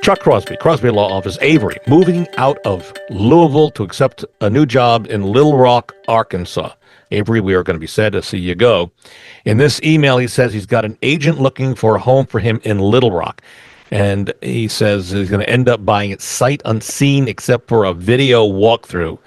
Chuck Crosby Law Office, Avery, moving out of Louisville to accept a new job in Little Rock, Arkansas. Avery, we are going to be sad to see you go. In this email, he says he's got an agent looking for a home for him in Little Rock. And he says he's going to end up buying it sight unseen except for a video walkthrough.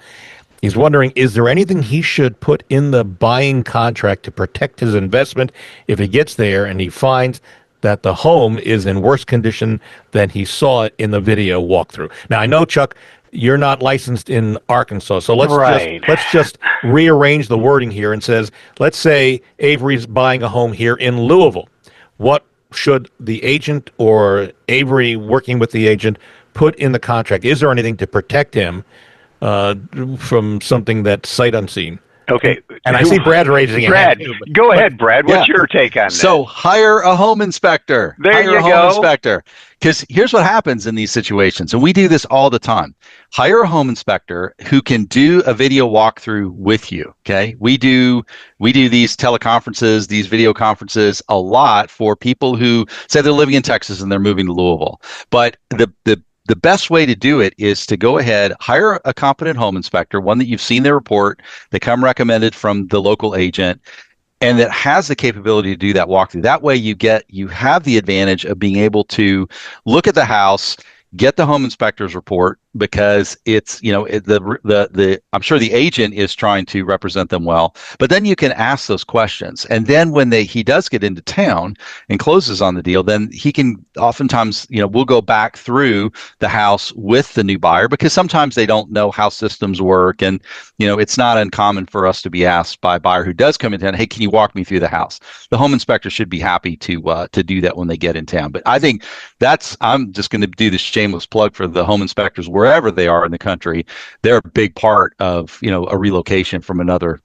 He's wondering, is there anything he should put in the buying contract to protect his investment if he gets there and he finds that the home is in worse condition than he saw it in the video walkthrough? Now, I know, Chuck, you're not licensed in Arkansas, so let's just rearrange the wording here and says, let's say Avery's buying a home here in Louisville. What should the agent or Avery working with the agent put in the contract? Is there anything to protect him from something that's sight unseen? Okay. And I see Brad raising a hand. Brad, go ahead, Brad. What's your take on that? So hire a home inspector. Hire a home inspector. Because here's what happens in these situations, and we do this all the time. Hire a home inspector who can do a video walkthrough with you. Okay, we do these teleconferences, these video conferences a lot for people who say they're living in Texas and they're moving to Louisville. But the best way to do it is to go ahead, hire a competent home inspector, one that you've seen their report, they come recommended from the local agent, and that has the capability to do that walkthrough. That way you have the advantage of being able to look at the house, get the home inspector's report, because it's, I'm sure the agent is trying to represent them well, but then you can ask those questions. And then when he does get into town and closes on the deal, then he can oftentimes, we'll go back through the house with the new buyer, because sometimes they don't know how systems work. And, it's not uncommon for us to be asked by a buyer who does come in town, hey, can you walk me through the house? The home inspector should be happy to do that when they get in town. But I think I'm just going to do this shameless plug for the home inspectors wherever they are in the country. They're a big part of a relocation from another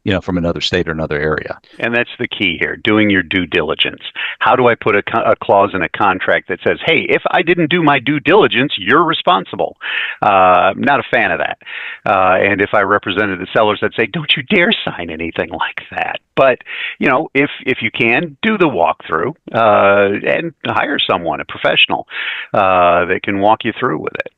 state or another area. And that's the key here, doing your due diligence. How do I put a clause in a contract that says, hey, if I didn't do my due diligence, you're responsible? I'm not a fan of that. And if I represented the sellers, I'd say, don't you dare sign anything like that. But if you can, do the walkthrough and hire someone, a professional, that can walk you through with it.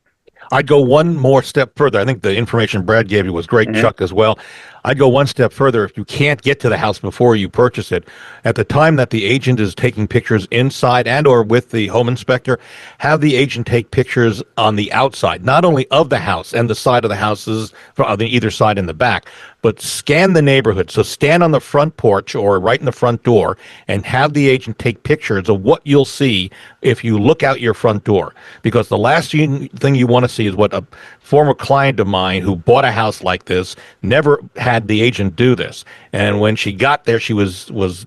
I'd go one more step further. I think the information Brad gave you was great, Chuck, as well. I'd go one step further. If you can't get to the house before you purchase it, at the time that the agent is taking pictures inside and or with the home inspector, have the agent take pictures on the outside, not only of the house and the side of the houses on the either side and the back, but scan the neighborhood. So stand on the front porch or right in the front door and have the agent take pictures of what you'll see if you look out your front door. Because the last thing you want to see is what a former client of mine who bought a house like this never had the agent do this. And when she got there, she was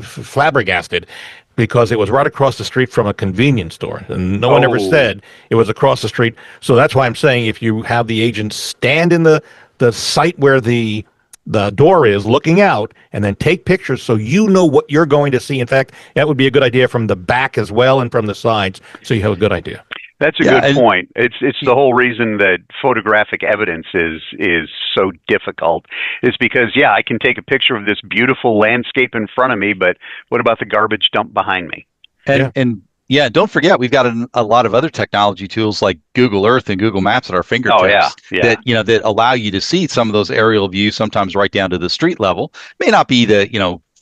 flabbergasted, because it was right across the street from a convenience store. And no one ever said it was across the street. So that's why I'm saying, if you have the agent stand in the site where the door is looking out, and then take pictures so you know what you're going to see. In fact, that would be a good idea from the back as well and from the sides, so you have a good idea. That's a good point. It's the whole reason that photographic evidence is so difficult, is because, I can take a picture of this beautiful landscape in front of me, but what about the garbage dump behind me? And don't forget, we've got a lot of other technology tools like Google Earth and Google Maps at our fingertips that allow you to see some of those aerial views, sometimes right down to the street level. May not be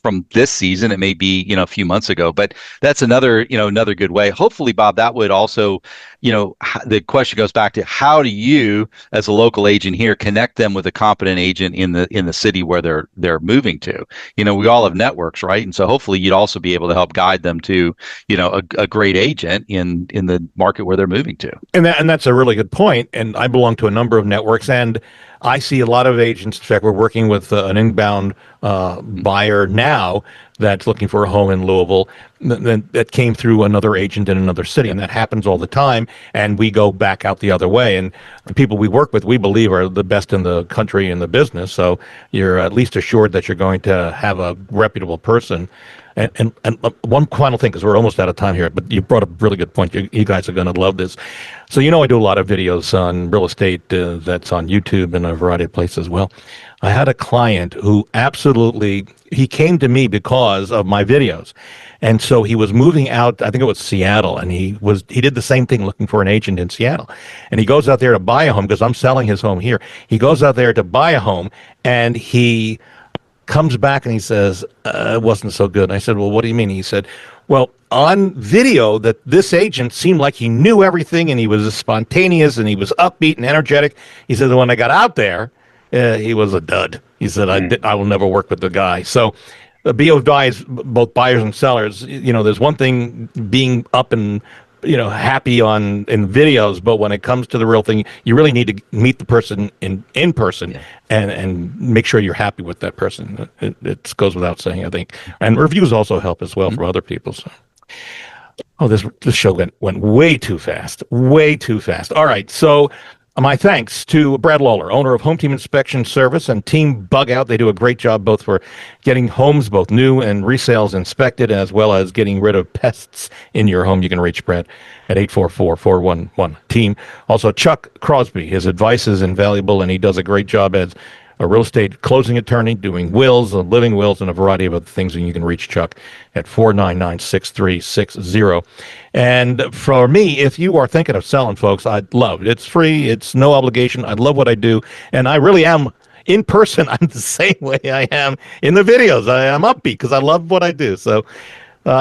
from this season, it may be a few months ago, but that's another good way. Hopefully, Bob, that would also, the question goes back to, how do you, as a local agent here, connect them with a competent agent in the city where they're moving to? We all have networks, right? And so hopefully you'd also be able to help guide them to a great agent in the market where they're moving to. And that's a really good point. And I belong to a number of networks, and I see a lot of agents. In fact, we're working with an inbound buyer now that's looking for a home in Louisville that came through another agent in another city, and that happens all the time. And we go back out the other way. And the people we work with, we believe, are the best in the country in the business. So you're at least assured that you're going to have a reputable person. And one final thing, because we're almost out of time here, but you brought up a really good point. You guys are going to love this. So I do a lot of videos on real estate that's on YouTube and a variety of places as well. I had a client who he came to me because of my videos. And so he was moving out, I think it was Seattle, and he did the same thing looking for an agent in Seattle. And he goes out there to buy a home because I'm selling his home here. He goes out there to buy a home, and he comes back and he says, it wasn't so good. And I said, well, what do you mean? He said, well, on video that this agent seemed like he knew everything and he was spontaneous and he was upbeat and energetic. He said, when I got out there, he was a dud. He said, I will never work with the guy. So be advised, both buyers and sellers, there's one thing being up and happy in videos, but when it comes to the real thing, you really need to meet the person in person and make sure you're happy with that person. It goes without saying, I think. And reviews also help as well for other people. So, this show went way too fast, way too fast. All right, so my thanks to Brad Lawler, owner of Home Team Inspection Service and Team Bug Out. They do a great job both for getting homes, both new and resales, inspected, as well as getting rid of pests in your home. You can reach Brad at 844-411-TEAM. Also, Chuck Crosby. His advice is invaluable, and he does a great job as a real estate closing attorney, doing wills, living wills, and a variety of other things. And you can reach Chuck at 499-6360. And for me, if you are thinking of selling, folks, I'd love it. It's free. It's no obligation. I love what I do. And I really am, in person, I'm the same way I am in the videos. I'm upbeat because I love what I do. So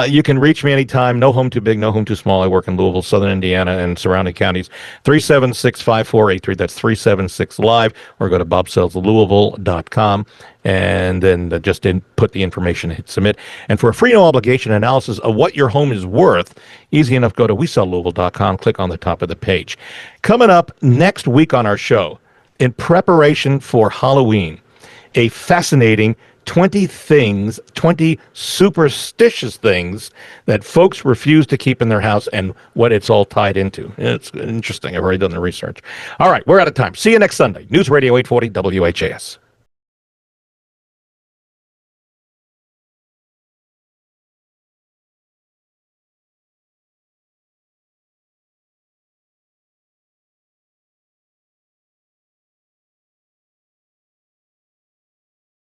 you can reach me anytime. No home too big, no home too small. I work in Louisville, Southern Indiana, and surrounding counties. 376-5483. That's 376-LIVE. Or go to bobsellslouisville.com. And then just put the information, hit submit. And for a free no obligation analysis of what your home is worth, easy enough, go to WeSellLouisville.com. Click on the top of the page. Coming up next week on our show, in preparation for Halloween, a fascinating 20 superstitious things that folks refuse to keep in their house and what it's all tied into. It's interesting. I've already done the research. All right, we're out of time. See you next Sunday. News Radio 840 WHAS.